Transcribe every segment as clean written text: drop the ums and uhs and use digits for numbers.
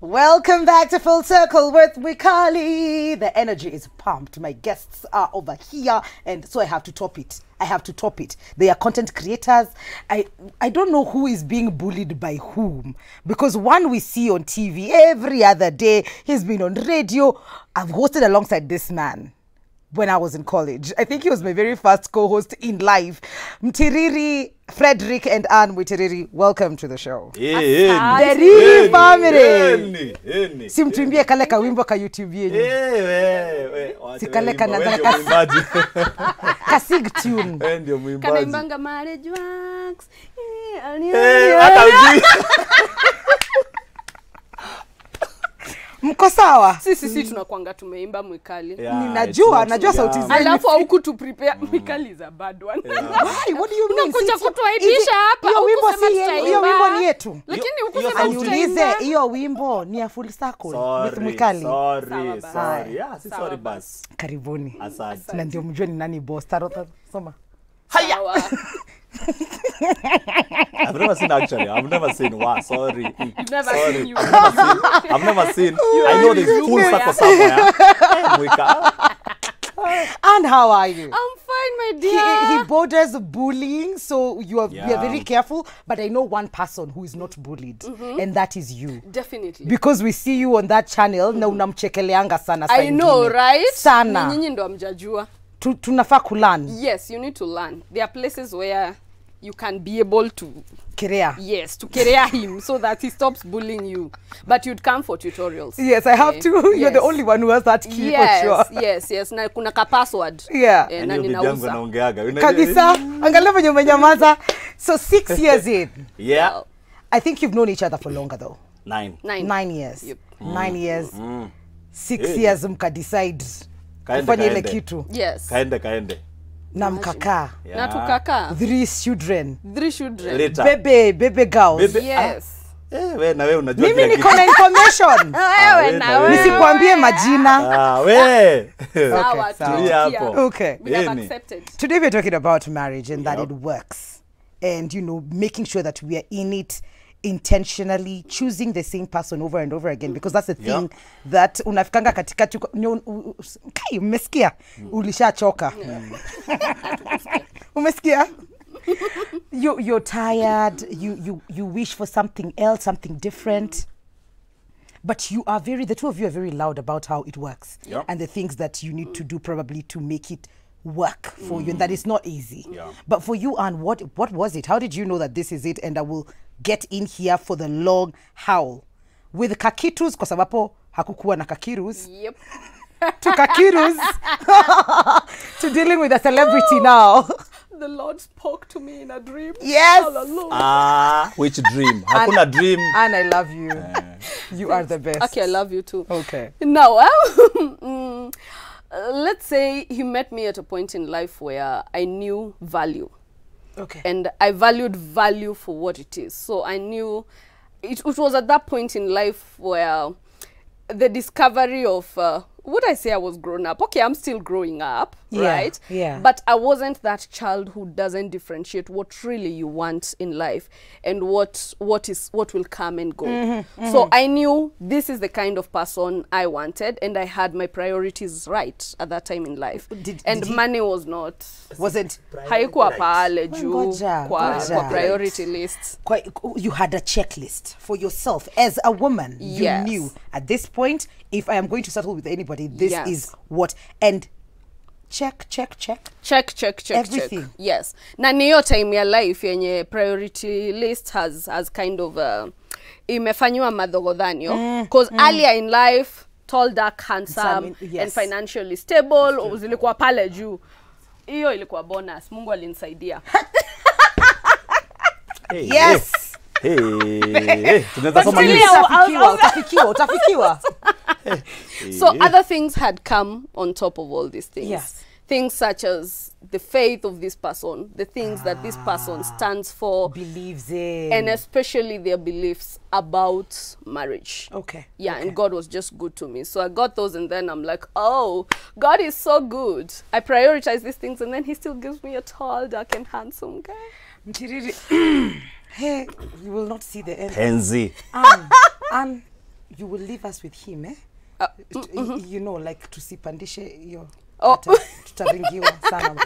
Welcome back to Full Circle with Wikali. The energy is pumped. My guests are over here, and so I have to top it. They are content creators. I don't know who is being bullied by whom, because one we see on TV every other day. He's been on radio. I've hosted alongside this man when I was in college. I think he was my very first co-host in live. Riri, Frederick and Anne Riri, welcome to the show. The Riri family. Simtuimbie kale ka wimbo ka YouTube yenyu. Si kale kana kasig tune. Kana imbanga marriage wax. Mko sawa? Sisi tunakuanga tumeimba Mwikali. Najua sauti zenu. Alafu huku tu prepare Mwikali is a bad one. Why? What do you mean? Unakuja kutuaibisha hapa. Hiyo wimbo ni yetu. Lakini huku sema Aniulize hiyo wimbo ni ya Full Circle with Mwikali. Sorry. Yeah, sorry bas. Karibuni. Asante. Na ndio mjue ni nani boss. Tarota soma. Haya. I've never seen actually. I've never seen. Wow, sorry. You've never seen you. I've never seen. I know there's Full Circle somewhere. And how are you? I'm fine, my dear. He borders bullying, so you are very careful. But I know one person who is not bullied, and that is you. Definitely. Because we see you on that channel, na unamchekeleanga sana. I know, right? Sana. Nyinyi ndo amjajua. Tunafaa kulearn. Yes, you need to learn. There are places where you can be able to Kerea. Yes, to career him so that he stops bullying you. But you'd come for tutorials. Yes, I have to. You're the only one who has that key for sure. Yes. Na kuna ka password. Yeah. Na ninauza. Kabisa. Angalia venye umenyamaza. So 6 years in. Yeah. I think you've known each other for longer though. 9 years. Yep. 9 years. 6 years mka decide kufanya ile kitu. Yes. Kaende. Na mkakaa. Na tukakaa. 3 children. 3 children. Later. Baby girls. Yes. Wewe na wewe unajua mimi niko na information. Wewe na wewe. Nisikwambie majina. Wewe. Sawa, hapo. Okay. We have accepted. Today we're talking about marriage and that it works. And, you know, making sure that we are in it intentionally, choosing the same person over and over again, because that's the thing that unafikanga katikati kai umesikia ulishachoka. Umesikia? You're tired, you wish for something else, something different. But the two of you are very loud about how it works and the things that you need to do probably to make it work for you, and that is not easy. But for you, Anne, what was it? How did you know that this is it? And I will get in here for the long howl with kakitus, kwa sababu hakukuwa na kakirus. Yep. To kakirus. To dealing with a celebrity now. The Lord spoke to me in a dream. Yes. Which dream? Hakuna dream. And I love you. You are the best. Okay, I love you too. Okay. Now, let's say he met me at a point in life where I knew value. Okay. And I valued value for what it is. So I knew it was at that point in life where the discovery of would I say I was grown up? Okay, I'm still growing up, right? Yeah. But I wasn't that child who doesn't differentiate what really you want in life and what will come and go. So I knew this is the kind of person I wanted, and I had my priorities right at that time in life. Money was not. Wasn't. Haikuwa pale juu kwa priority list. You had a checklist for yourself as a woman. You knew at this point, if I am going to settle with anybody, this is what. And check everything. Yes. Na niyo time ya life yenye priority list has kind of imefanywa madhogodhanyo, because earlier in life, tall, dark, handsome, and financially stable zilikuwa pale juu. Hiyo ilikuwa bonus. Mungu alinisaidia. Yes. Utafikiwa. So other things had come on top of all these things. Yes. Things such as the faith of this person, the things that this person stands for, believes in, and especially their beliefs about marriage. Okay. Yeah, and God was just good to me. So I got those, and then I'm like, oh, God is so good. I prioritize these things, and then he still gives me a tall, dark, and handsome guy. Hey, you will not see the end. Penzi. And you will leave us with him, eh? You know, like tusipandishe hiyo. Oh. Tutaringiwa sana.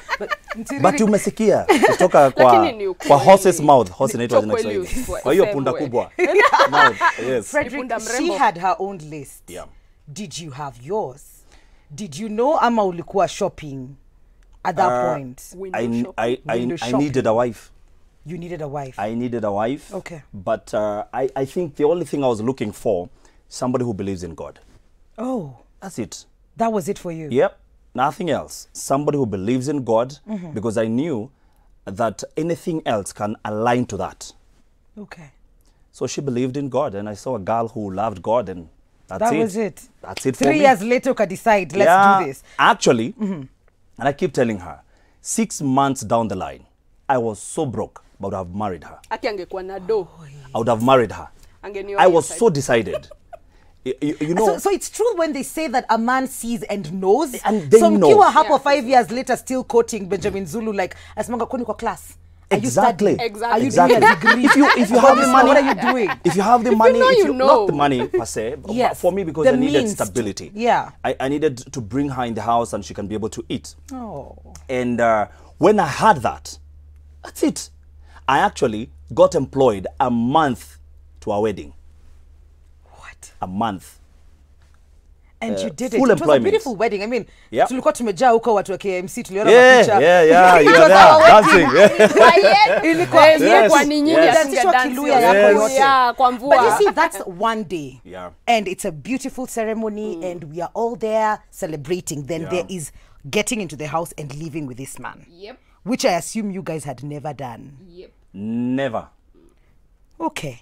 But umesikia kutoka kwa horse's mouth. Horse inaitwa jina Kiswahili. Kwa hiyo punda kubwa. Mouth. Yes. Frederick, she had her own list. Yeah. Did you have yours? Did you know ama ulikuwa shopping at that point? I needed a wife. You needed a wife. I needed a wife. Okay. But I think the only thing I was looking for, somebody who believes in God. Oh. That's it. That was it for you? Yep. Nothing else. Somebody who believes in God, because I knew that anything else can align to that. Okay. So she believed in God, and I saw a girl who loved God, and that's it. That was it. That's it for me. 3 years later, you can decide, let's do this. Actually, and I keep telling her, 6 months down the line, I was so broke, but I would have married her. Aki angekuwa na do. I would have married her. I was so decided. You know, so it's true when they say that a man sees and knows. And they so know. Mkiwa hapo 5 years later still quoting Benjamin Zulu like asimanga kuni kwa class. Are you studying? Exactly. Are you doing a degree? If you have the money, what are you doing? If you have the money, you know. not the money per se, Yes. but for me because The I needed means stability. Yeah. I needed to bring her in the house and she can be able to eat. Oh. And when I had that, that's it. I actually got employed a month to our wedding. What? A month. And you did it. Full It was a employment. beautiful wedding. I mean, Yep. tulikuwa tumejaa huko watu wa KMC tuliona Yeah, mapicha. yeah, It you was were our there wedding. dancing. Ilikuwa Yes. Kwa ni nyinyi Yes. Dancishwa asingedansi. Kiluya yako yote. Yeah, kwa But mvua. you see, that's one day. Yeah. And it's a beautiful ceremony and we are all there celebrating. Then Yeah. there is getting into the house and living with this man. Yep. Which I assume you guys had never done. Yep. Never. Okay.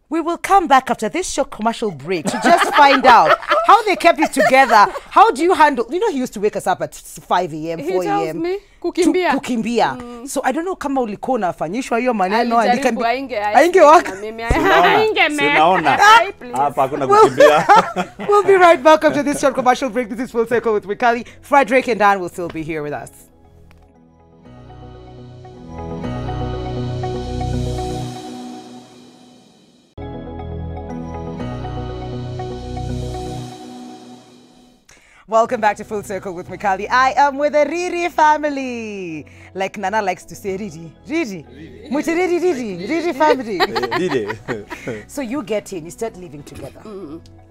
We will come back after this short commercial break to just find out how they kept it together. How do you handle... You know, he used to wake us up at 5 a.m., 4 He tells a.m. me, kukimbia. Kukimbia. So I don't know kama ulikuwa unafanyishwa hiyo maneno. and it can be- Ainge waka. Sinaona. Hapa hakuna kukimbia. We'll be right back after this short commercial break. This is Full Circle with Mikali. Frederick and Dan will still be here with us. Welcome back to Full Circle with Mikali. I am with the Riri family. Like Nana likes to say, Riri. Muti Riri family. So you get in, you start living together.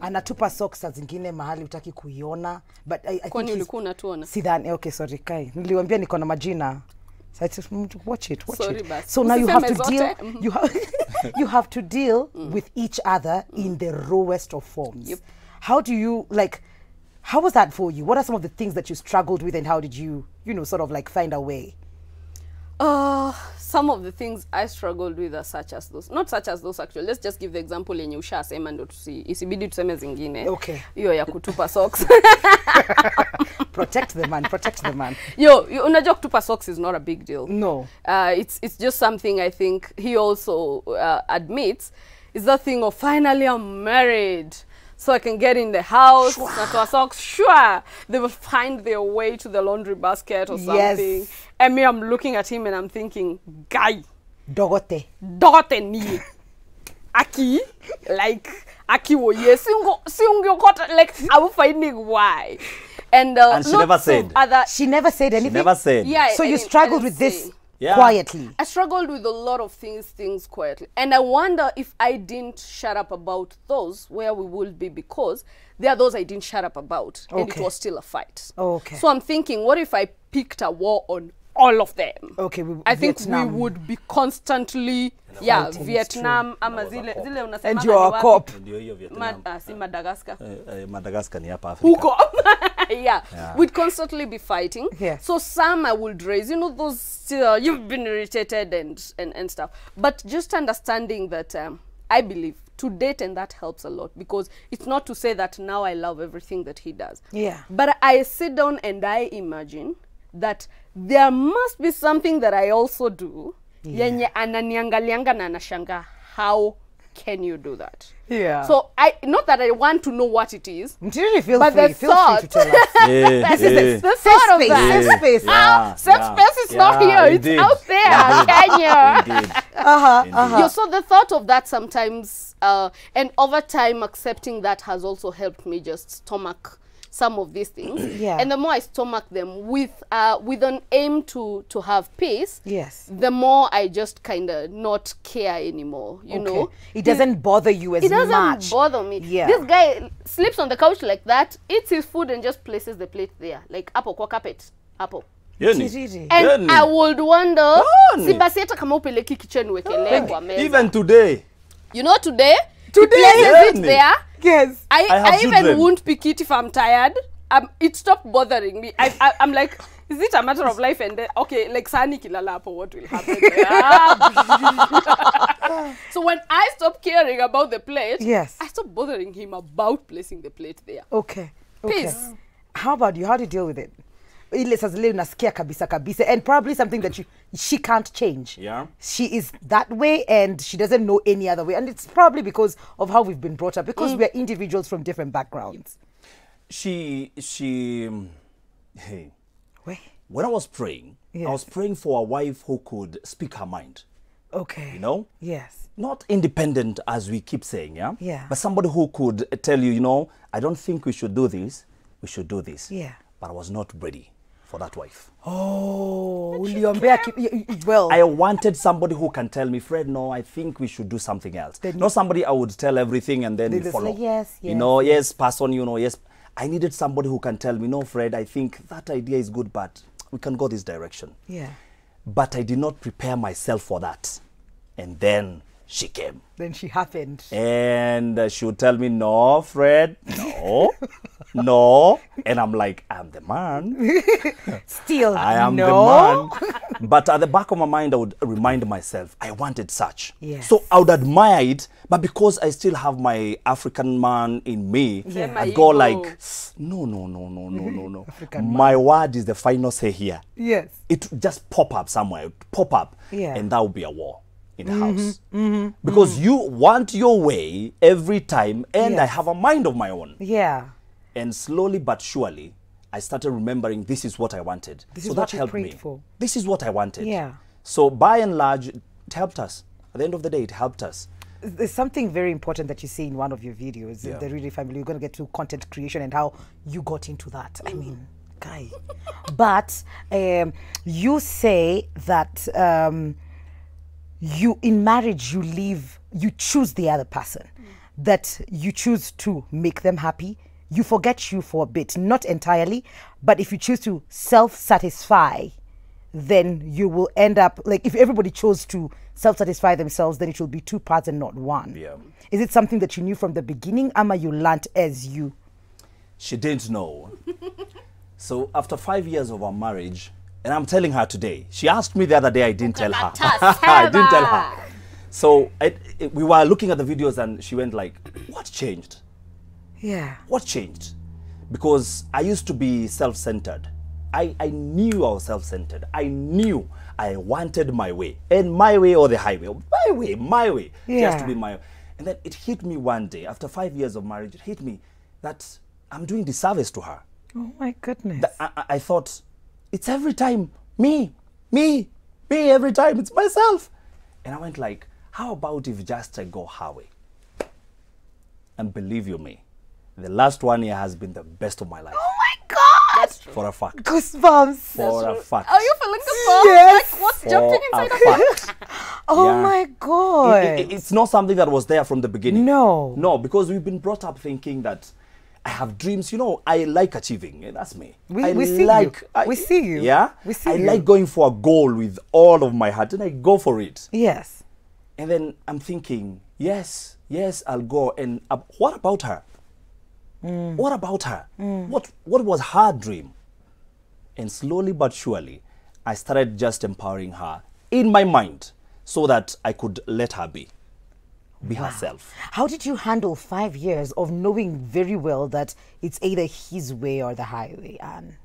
Anatupa socks saa zingine mahali utaki kuiona. But I think ulikuwa unatuona? Sidhani, okay, sorry, Kai. Niliwaambia niko na majina. So I just watch it. Sorry, but so now you have to usiseme deal. zote. You have to deal with each other in the rawest of forms. Yep. How do you like? How was that for you? What are some of the things that you struggled with, and how did you, sort of like find a way? Some of the things I struggled with are such as those. Not such as those actually. Let's just give the example yenye ushasema ndo isibidi tuseme zingine. Okay. Hiyo ya kutupa socks. Protect the man. Yo, unajua kutupa socks is not a big deal. No. It's just something I think he also admits is that thing of finally I'm married. So I can get in the house, natoa socks, sure. They will find their way to the laundry basket or something. Yes. And me, I'm looking at him and I'm thinking, guy. Dogote ni. Aki. Like, Aki wo ye. Like, I'm finding why. And she never said. She never said anything? She never said. Yeah. So you struggled with this Yeah. quietly? I struggled with a lot of things quietly. And I wonder if I didn't shut up about those, where we would be, because there are those I didn't shut up about. And it was still a fight. Okay. So I'm thinking, what if I picked a war on all of them? Okay, I think we would be constantly, Vietnam, ama zile unasema. And you are a cop. Si Madagascar. Madagascar ni hapa Afrika. Huko. Yeah. We'd constantly be fighting. Yes. So some I would raise, those you've been irritated and stuff. But just understanding that I believe to date, and that helps a lot, because it's not to say that now I love everything that he does. Yeah. But I sit down and I imagine that there must be something that I also do. Yenye ananiangalianga na anashanga, how can you do that? Yeah. So not that I want to know what it is, but feel free the to tell us. this is the Safe thought of space, that. safe space. Safe space is not here, it's out there, Kenya. So the thought of that sometimes, and over time accepting that has also helped me just stomach some of these things. And the more I stomach them with an aim to have peace, the more I just kind of not care anymore, you know. It doesn't bother you as much. It doesn't bother me. This guy sleeps on the couch like that, eats his food and just places the plate there, like apple kwa carpet, apple. And I would wonder, even today. You know, today he places it there. Yes. I even won't pick it if I'm tired. It stopped bothering me. I'm like, is it a matter of life and death? Okay, like Sani Kilalapo, what will happen? So when I stop caring about the plate, I stop bothering him about placing the plate there. Okay. Peace. How about you? How do you deal with it? And probably something that she can't change. She is that way and she doesn't know any other way. And it's probably because of how we've been brought up, because we're individuals from different backgrounds. Hey, when I was praying, I was praying for a wife who could speak her mind. You know? Yes. Not independent, as we keep saying, but somebody who could tell you, you know, I don't think we should do this, we should do this. But I was not ready for that wife. Well, I wanted somebody who can tell me, Fred, no, I think we should do something else. Not somebody I would tell everything and then follow. Like, you know, person, you know, I needed somebody who can tell me, no, Fred, I think that idea is good, but we can go this direction. But I did not prepare myself for that. And then she came. Then she happened. And she would tell me, no, Fred, no, no. And I'm like, I'm the man. Still, I am the man. But at the back of my mind, I would remind myself, I wanted such. So I would admire it, but because I still have my African man in me, I'd go like, no. My word is the final say here. It just pop up somewhere, pop up, and that would be a war in the house. Because you want your way every time, and I have a mind of my own. And slowly but surely, I started remembering this is what I wanted. So that helped me. This is what I wanted. So by and large, it helped us. At the end of the day, it helped us. There's something very important that you see in one of your videos, the Riri family. You're going to get to content creation and how you got into that. I mean, guy. But you say that you, in marriage, you choose the other person. That you choose to make them happy. You forget you for a bit, not entirely, but if you choose to self-satisfy, then you will end up, like if everybody chose to self-satisfy themselves, then it will be two parts and not one. Is it something that you knew from the beginning, Ama, you learned as you? She didn't know. So after 5 years of our marriage, and I'm telling her today, she asked me the other day, I didn't tell her. I didn't tell her. So we were looking at the videos and she went like, what changed? What changed? Because I used to be self-centered. I knew I was self-centered. I knew I wanted my way. And my way or the highway. My way. It has to be my way. And then it hit me one day, after 5 years of marriage, it hit me that I'm doing disservice to her. Oh my goodness. That I thought, it's every time me, every time, it's myself. And I went like, how about if just I go her way? And believe you me, the last 1 year has been the best of my life. Oh my God! That's true. For a fact. Goosebumps. For a fact. Are you feeling the bumps? Yes. Like what's jumping inside the fact. Oh my God. It's not something that was there from the beginning. No. No, because we've been brought up thinking that I have dreams. You know, I like achieving. That's me. We see you. We see you. Yeah? We see I you. like going for a goal with all of my heart, and I go for it. Yes. And then I'm thinking, yes, I'll go. And what about her? What about her? What was her dream? And slowly but surely, I started just empowering her in my mind so that I could let her be herself. How did you handle 5 years of knowing very well that it's either his way or the highway, Anne?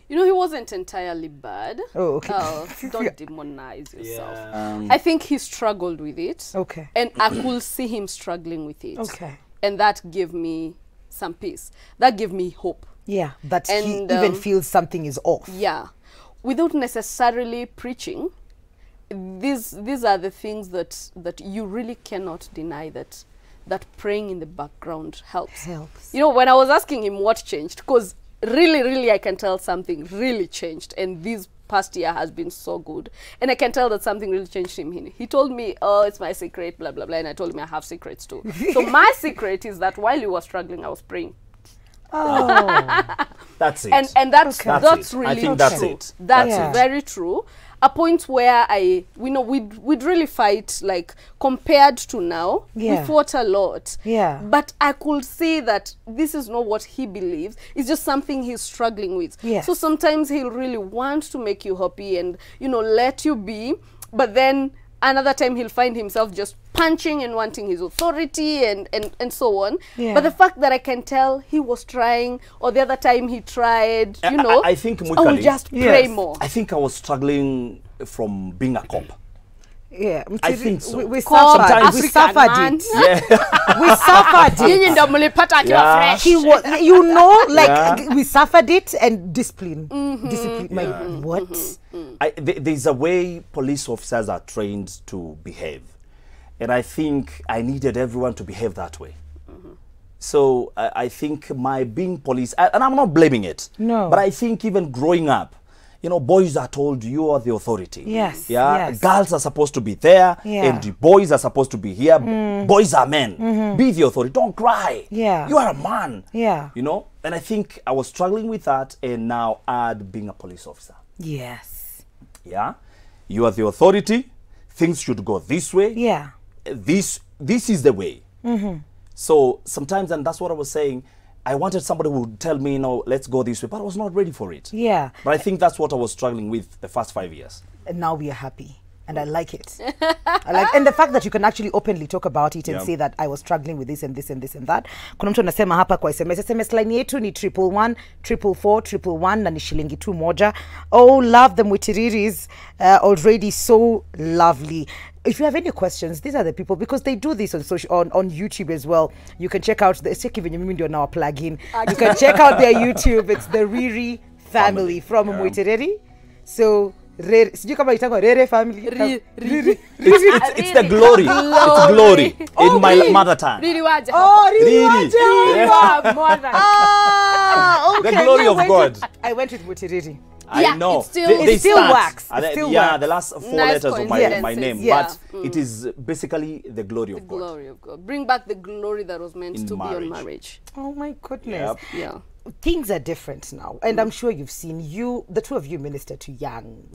You know, he wasn't entirely bad. Oh, okay. Don't demonize yourself. I think he struggled with it. Okay. And I could see him struggling with it. Okay. And that gave me some peace. That gave me hope. Yeah, that he even feels something is off. Yeah. Without necessarily preaching, these are the things that you really cannot deny, that praying in the background helps. You know, when I was asking him what changed, because really I can tell something really changed, and this past year has been so good, and I can tell that something really changed him. He told me, oh, it's my secret, blah blah blah, and I told him I have secrets too. So my secret is that while you were struggling, I was praying. Oh, that's it. And that's really I think true. that's it. That's very true. A point where we'd really fight, like, compared to now. We fought a lot. But I could see that this is not what he believes. It's just something he's struggling with. So sometimes he'll really want to make you happy and, you know, let you be. But then another time he'll find himself just punching and wanting his authority and so on. But the fact that I can tell he was trying, or the other time he tried, you know, I think I will just pray more. I think I was struggling from being a cop. Yeah, I think so. We suffered. We suffered it. Yeah. We suffered it. Yeah. He was, you know, like we suffered it, and discipline. Discipline. Like, what? There's a way police officers are trained to behave, and I think I needed everyone to behave that way. So I think my being police, and I'm not blaming it. No. But I think even growing up, you know, boys are told you are the authority. Yes. Yeah. Yes. Girls are supposed to be there, and the boys are supposed to be here. Boys are men. Be the authority. Don't cry. Yeah. You are a man. Yeah. You know, and I think I was struggling with that, and now add being a police officer. Yes. Yeah. You are the authority. Things should go this way. Yeah. This is the way. So sometimes, and that's what I was saying, I wanted somebody who would tell me, you know, let's go this way, but I was not ready for it. Yeah. But I think that's what I was struggling with the first 5 years. And now we are happy. And I like it. And the fact that you can actually openly talk about it and say that I was struggling with this and this and this and that. Kuna mtu anasema hapa kwa SMS. SMS line yetu ni 111 444 111 na ni shilingi 2 moja. Oh, love them with Riri's already so lovely. If you have any questions, these are the people, because they do this on social, on YouTube as well. You can check out the now plugin. You can check out their YouTube. It's the Riri family from Muitereri. So sijui kama itangwa Rere family. Riri. It's the glory. It's glory in my mother tongue. Riri waje. Oh, Riri waje. Okay. The glory of God. I went with Muitereri. I know. It still works. The last 4 letters of my name. Yeah. But it is basically the glory of God. The glory of God. Bring back the glory that was meant to be on marriage. Oh my goodness. Yeah. Things are different now, and I'm sure you've seen the two of you minister to young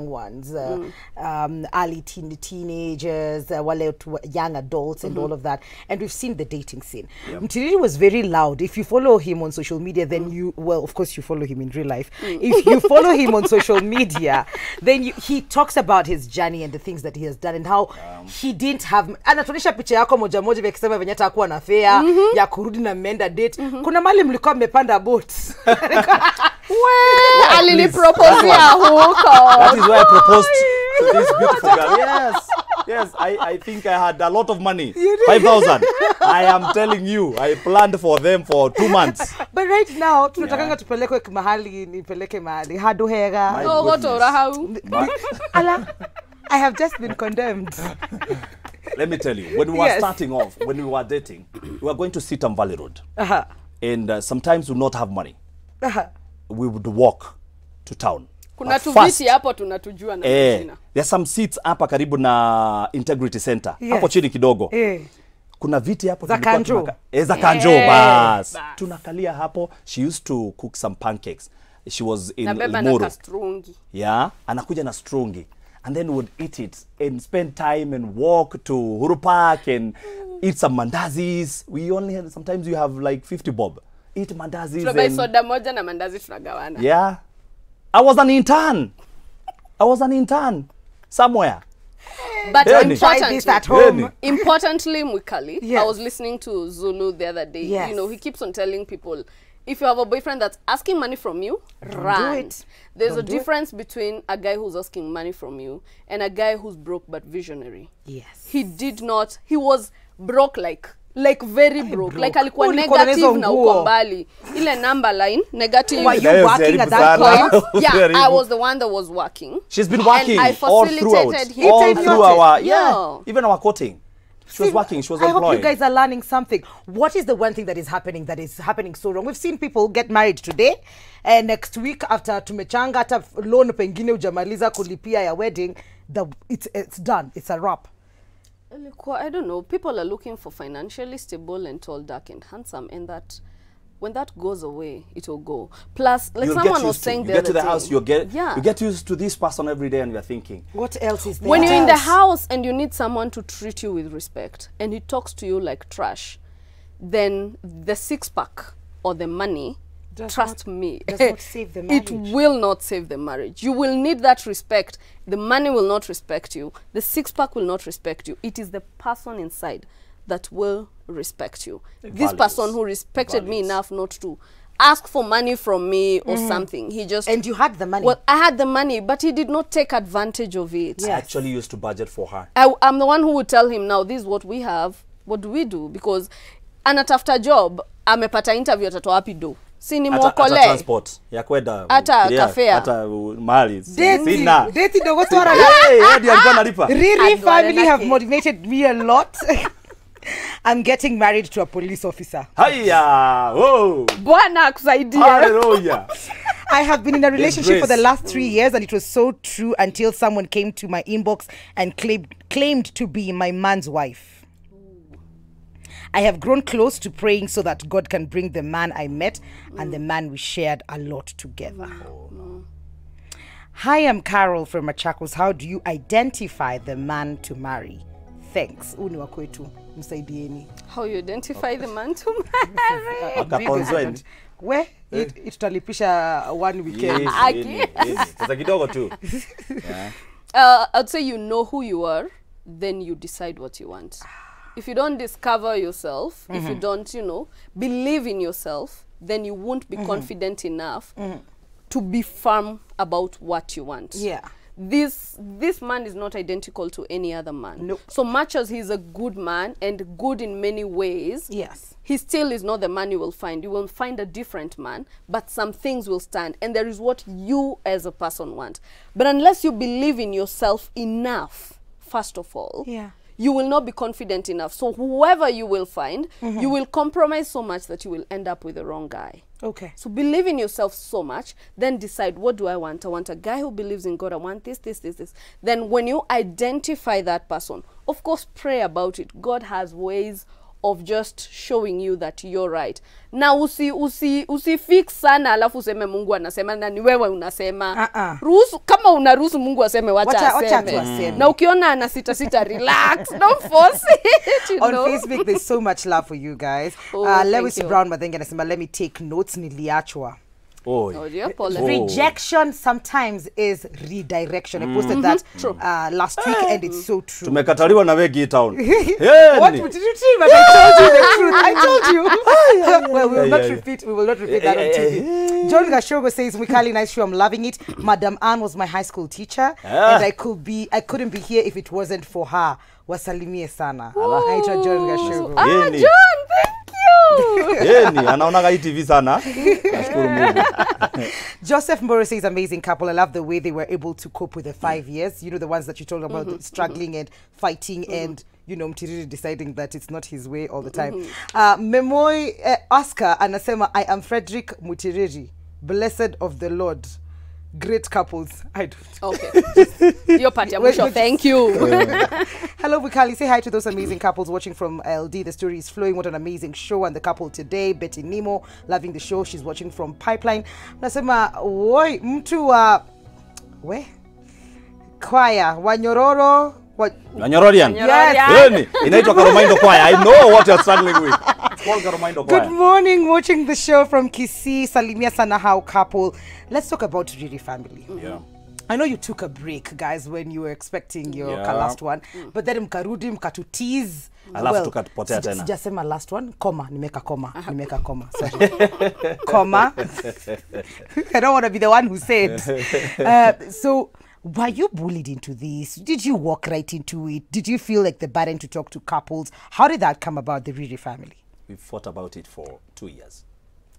ones, early teenagers, young adults, and all of that. And we've seen the dating scene. Mtiriri was very loud. If you follow him on social media, then of course you follow him in real life. If you follow him on social media, then he talks about his journey and the things that he has done and how he didn't have. Anatuonyesha picha yako moja moja vikisema venye atakuwa na fare ya kurudi na menda date. Kuna mali mlikuwa mmepanda boat. Aliniproposea huko. That is why I proposed to this beautiful girl. Yes, I think I had a lot of money. 5,000. I am telling you, I planned for them for 2 months. But right now, tunatakanga tupelekwe mahali, nipeleke mahali. Haduhega. Oh, goto rahau. Ala, I have just been condemned. Let me tell you, when we were starting off, when we were dating, we were going to Sitam Valley Road. And sometimes we would not have money. We would walk to town. Kuna tuviti hapo tunatujua na jina. There's some seats hapa karibu na Integrity Center. Hapo chini kidogo. Kuna viti hapo za kanjo. Za kanjo bas. Tunakalia hapo. She used to cook some pancakes. She was in Limuru. Yeah, anakuja na strungi. And then we would eat it and spend time and walk to Huru Park and eat some mandazis. We only had, sometimes you have like 50 bob. Eat mandazis. Tunabai soda moja na mandazi tunagawana. Yeah. I was an intern somewhere. But importantly, Mwikali, yes. I was listening to Zulu the other day. Yes. You know, he keeps on telling people, If you have a boyfriend that's asking money from you, run. Do it. There's a difference between a guy who's asking money from you and a guy who's broke but visionary. Yes. He was broke like very broke. Like alikuwa negative na uko mbali. Ile number line, negative. Were you working at that point? Yeah, I was the one that was working. She's been working and I all throughout. All through our, even our courting. She was working, she was employed. I hope you guys are learning something. What is the one thing that is happening so wrong? We've seen people get married today, and next week after tumechanga hata loan pengine ujamaliza kulipia ya wedding, it's done. It's a wrap. I don't know. People are looking for financially stable and tall, dark and handsome, and that when that goes away, it will go. Plus, like someone was saying the other day. You get to the house, you get used to this person every day, and you're thinking, what else is there? When you're in the house and you need someone to treat you with respect, and he talks to you like trash, then the six-pack or the money, trust me, does not save the marriage. It will not save the marriage. You will need that respect. The money will not respect you. The six-pack will not respect you. It is the person inside that will respect you. This person who respected me enough not to ask for money from me or something. He just... And you had the money. Well, I had the money, but he did not take advantage of it. Yes. I actually used to budget for her. I'm the one who would tell him, now, this is what we have. What do we do? Because anatafuta job, amepata interview atatoa wapi do. Sini mwokole. Ata transport. Ya kwenda. Ata kafea. Ata mali. Sina. Deti dogo twara. Riri family have motivated me a lot. I'm getting married to a police officer. Hiya! Oh! Bwana kusaidia. Hallelujah! I have been in a relationship for the last 3 years, and it was so true until someone came to my inbox and claimed to be my man's wife. I have grown close to praying so that God can bring the man I met and the man we shared a lot together. Hi, I'm Carol from Machakos. How do you identify the man to marry? Thanks. Uni wa kwetu. Msaidieni. How you identify the man to marry? Where? It tutalipisha one weekend. Sasa kidogo tu. I'd say you know who you are, then you decide what you want. If you don't discover yourself, if you don't, believe in yourself, then you won't be confident enough to be firm about what you want. Yeah. This man is not identical to any other man. Nope. So much as he's a good man and good in many ways, yes, he still is not the man you will find. You will find a different man, but some things will stand. And there is what you as a person want. But unless you believe in yourself enough, first of all, you will not be confident enough. So whoever you will find, you will compromise so much that you will end up with the wrong guy. Okay. So believe in yourself so much, then decide, what do I want? I want a guy who believes in God. I want this, this, this, this. Then when you identify that person, of course, pray about it. God has ways of just showing you that you're right. Na usi fix sana alafu useme Mungu anasema na ni wewe unasema. Ruhusu, kama unaruhusu Mungu aseme wacha aseme. Na ukiona ana sita relax, don't force it. On Facebook there's so much love for you guys. Lewis Brown Madenga anasema let me take notes niliachwa. Rejection sometimes is redirection. I posted that last week and it's so true. Tumekataliwa na wegi town. What did you do? But I told you the truth. I told you. Well, we will not repeat that on TV. John Gashogo says, Mikali, nice show. I'm loving it. Madam Ann was my high school teacher, and I couldn't be here if it wasn't for her. Wasalimie sana. Naitwa John Gashogo. John, thank you. Yeni, anaonaga ITV sana. Nashukuru Mungu. Joseph Mboro says, amazing couple. I love the way they were able to cope with the 5 years. You know, the ones that you told about struggling and fighting and, Mtiriri deciding that it's not his way all the time. Memoy Oscar anasema, I am Frederick Mutiriri, blessed of the Lord. Great couples. I don't. Okay. Your party. Thank you. Hello, Bukali. Say hi to those amazing couples watching from LD. The story is flowing. What an amazing show. And the couple today, Betty Nemo, loving the show. She's watching from Pipeline. Nasema, woi, mtu wa... We? Kwaya. Wanyororo. Wanyororian. Yes. Inaitwa Karomaindo Kwaya. I know what you're struggling with. Good morning, watching the show from Kisii. Salimia Sanahau couple. Let's talk about Riri family. I know you took a break, guys, when you were expecting your last one, but then mkarudi mkatu tease. Alafu tukapotea tena. Sijasema last one, comma, nimeka comma. Sorry. Comma. I don't want to be the one who said. So were you bullied into this? Did you walk right into it? Did you feel like the burden to talk to couples? How did that come about, the Riri family? We fought about it for 2 years.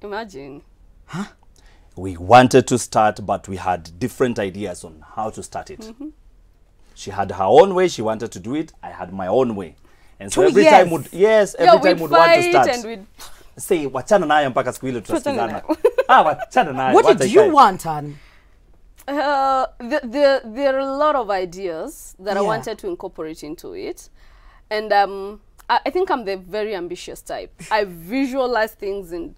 Imagine. Huh? We wanted to start, but we had different ideas on how to start it. She had her own way. She wanted to do it. I had my own way. And so every time would time would want to start. And we'd say, wachana nayo mpaka siku ile tutasikizana. Wachana nayo. What did you want, Anne? There are a lot of ideas that I wanted to incorporate into it. And I think I'm the very ambitious type. I visualize things and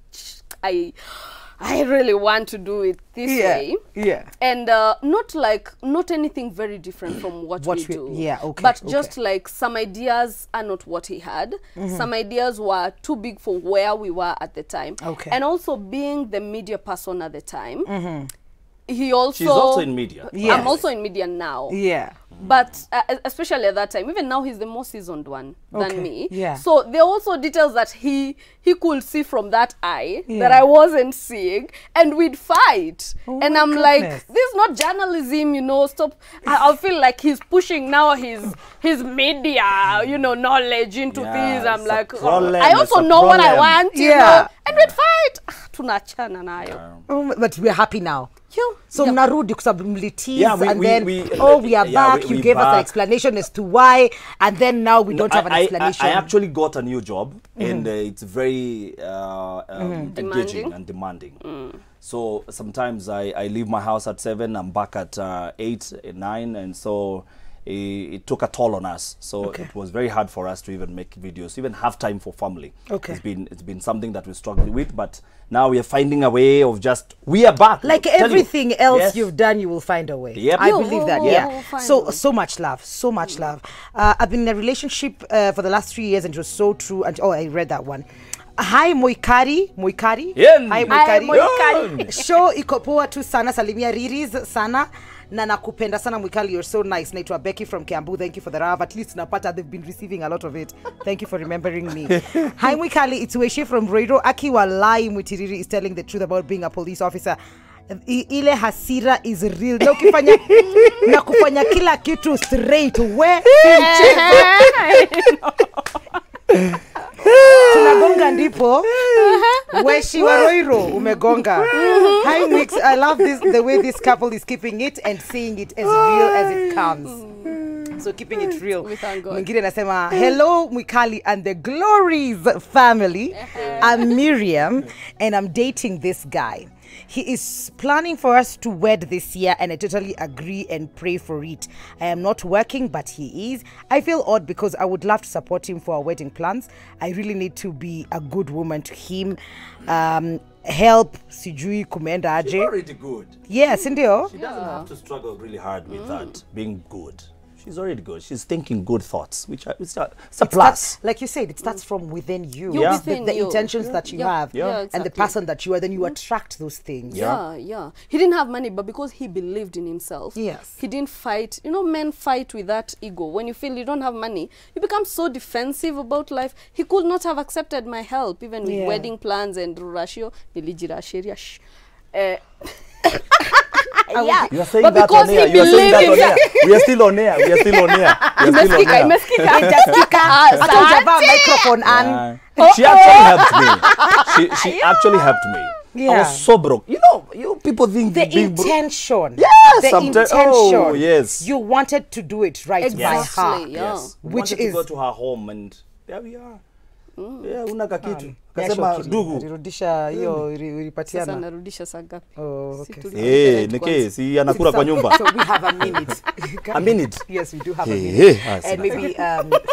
I really want to do it this way. Yeah. And not anything very different from what we do. Yeah, okay. But just like some ideas are not what he had. Some ideas were too big for where we were at the time. Okay. And also being the media person at the time. She's also in media. Yes. I'm also in media now. Yeah. But especially at that time, even now he's the more seasoned one than me. Yeah. So there are also details that he could see from that eye that I wasn't seeing, and we'd fight. And I'm like, this is not journalism, you know. Stop. I feel like he's pushing now his media, you know, knowledge into things. I'm like, I also know what I want, you know. And we'd fight. Tunachana nayo. But we're happy now. So mnarudi kusabumlitis and then we are back. You gave us an explanation as to why, and then now we don't have an explanation. I actually got a new job, and it's very engaging and demanding. So sometimes I leave my house at 7, I'm back at 8, 9, and so it took a toll on us. So it was very hard for us to even make videos, even have time for family. It's been something that we struggled with, but now we are finding a way of we are back. Like everything else you've done, you will find a way. Yep. I believe that. So much love, so much love. I've been in a relationship for the last 3 years, and it was so true. And I read that one. Hi Moikari. Hi Moikari. Show iko poa tu sana, salimia Riri's sana. Na nakupenda sana Mwikali, you're so nice. Naitwa Becky from Kiambu. Thank you for the love. At least napata, they've been receiving a lot of it. Thank you for remembering me. Hi Mwikali, it's Weshi from Roiro. Aki walai Mwitiriri is telling the truth about being a police officer. Ile hasira is real. Na ukifanya na kufanya kila kitu straight we. Tunagonga ndipo. Weshi wa Roiro umegonga. Hi Mix, I love the way this couple is keeping it and seeing it as real as it comes. So keeping it real. Mwingine nasema, hello Mwikali and the Glories family. I'm Miriam and I'm dating this guy. He is planning for us to wed this year, and I totally agree and pray for it. I am not working, but he is. I feel odd because I would love to support him for our wedding plans. I really need to be a good woman to him. Help, sijui kumenda aje. She's already good. Yes, ndio. She doesn't have to struggle really hard with that, being good. She's already good. She's thinking good thoughts, which is a plus. Like you said, it starts from within you. The intentions that you have exactly. And the person that you are, then you attract those things. Yeah. He didn't have money, but because he believed in himself, he didn't fight. You know, men fight with that ego. When you feel you don't have money, you become so defensive about life. He could not have accepted my help, even with wedding plans and ratio. You are saying but that on air. You are saying that on air. We are still on air. We are still on air. Microphone and she actually helped me. She actually helped me. I was so broke. You know, you people think the intention. Yes, the intention. Oh, yes. You wanted to do it right by her. Yes. Which is to go to her home, and there we are. Yeah, unaka kitu. Kasema ndugu. Nirudisha hiyo ulipatiana. Sasa narudisha saa ngapi? Okay. Nike, si anakula kwa nyumba. So we have a minute. A minute? Yes, we do have a minute. And maybe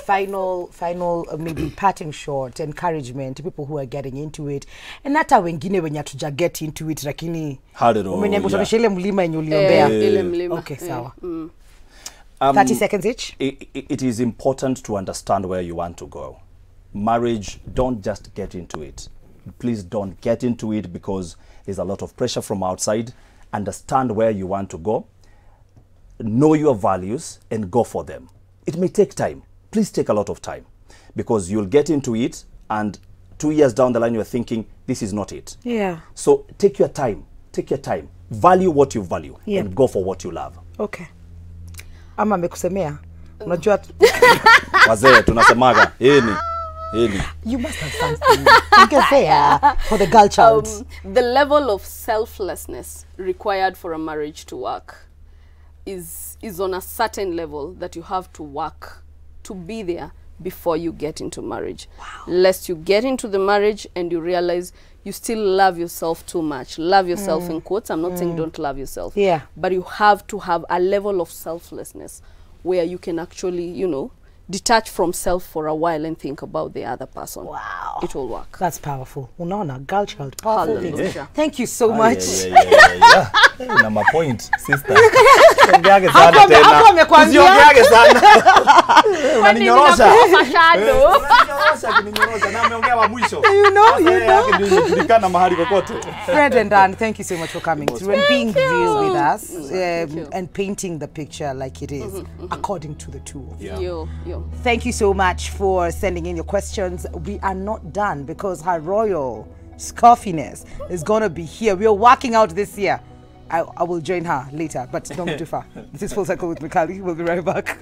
final maybe parting shot, encouragement to people who are getting into it. And hata wengine wenye hatuja get into it lakini umeniambia tunaonyesha ile mlima yenye uliombea. Ile mlima. Okay, sawa. 30 seconds each. It is important to understand where you want to go. Marriage, don't just get into it. Please don't get into it because there's a lot of pressure from outside. Understand where you want to go. know your values, and go for them. It may take time. Please take a lot of time, because you'll get into it, and 2 years down the line, you're thinking, this is not it. Yeah. So take your time. Take your time. Value what you value, and go for what you love. Okay. Ama mekusemea. Unajua Wazee tunasemaga heni. You must have something for the girl child. The level of selflessness required for a marriage to work is on a certain level that you have to work to be there before you get into marriage. Wow. Lest you get into the marriage and you realize you still love yourself too much. Love yourself in quotes. I'm not saying don't love yourself. Yeah. But you have to have a level of selflessness where you can actually, you know, detach from self for a while and think about the other person. Wow. It will work. That's powerful. Unaona, girl child. Powerful things. Hallelujah. Thank you so much. Yeah. Na my point, sister. Ongeage sana Hapo tena. amekwambia. Usiongeage sana. Unaninyorosha. Na ameongea wa mwisho. You know. Tulikana mahali kokote. Fred and Dan, thank you so much for coming through and being real with us and painting the picture like it is according to the two of you. Thank you so much for sending in your questions. We are not done because Her Royal Scuffiness is going to be here. We are working out this year. I will join her later, but don't go too far. This is Full Circle with Mikali. We'll be right back.